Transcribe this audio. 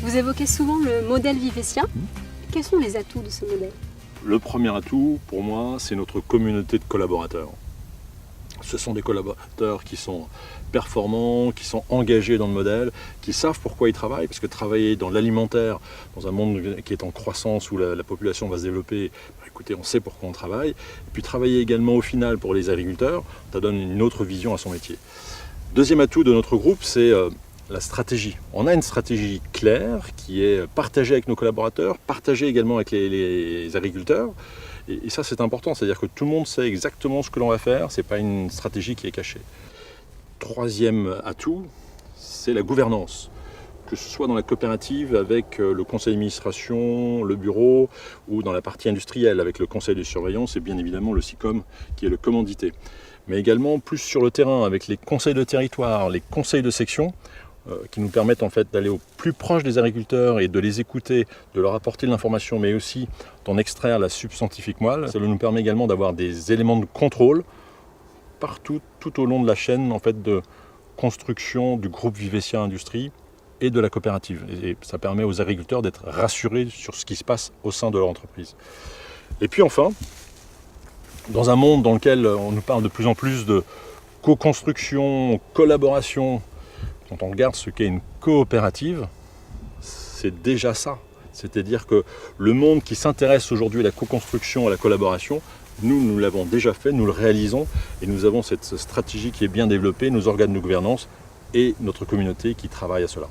Vous évoquez souvent le modèle vivétien. Quels sont les atouts de ce modèle? Le premier atout, pour moi, c'est notre communauté de collaborateurs. Ce sont des collaborateurs qui sont performants, qui sont engagés dans le modèle, qui savent pourquoi ils travaillent, parce que travailler dans l'alimentaire, dans un monde qui est en croissance, où la population va se développer, écoutez, on sait pourquoi on travaille. Et puis travailler également au final pour les agriculteurs, ça donne une autre vision à son métier. Deuxième atout de notre groupe, c'est la stratégie. On a une stratégie claire qui est partagée avec nos collaborateurs, partagée également avec les agriculteurs. Et ça, c'est important, c'est-à-dire que tout le monde sait exactement ce que l'on va faire, ce n'est pas une stratégie qui est cachée. Troisième atout, c'est la gouvernance. Que ce soit dans la coopérative avec le conseil d'administration, le bureau, ou dans la partie industrielle avec le conseil de surveillance et bien évidemment le SICOM qui est le commandité. Mais également plus sur le terrain avec les conseils de territoire, les conseils de section, qui nous permettent en fait d'aller au plus proche des agriculteurs et de les écouter, de leur apporter de l'information, mais aussi d'en extraire la substantifique moelle. Ça nous permet également d'avoir des éléments de contrôle partout, tout au long de la chaîne en fait, de construction du groupe Vivesia Industrie et de la coopérative. Et ça permet aux agriculteurs d'être rassurés sur ce qui se passe au sein de leur entreprise. Et puis enfin, dans un monde dans lequel on nous parle de plus en plus de co-construction, collaboration, quand on regarde ce qu'est une coopérative, c'est déjà ça. C'est-à-dire que le monde qui s'intéresse aujourd'hui à la co-construction, à la collaboration, nous l'avons déjà fait, nous le réalisons et nous avons cette stratégie qui est bien développée, nos organes de gouvernance et notre communauté qui travaille à cela.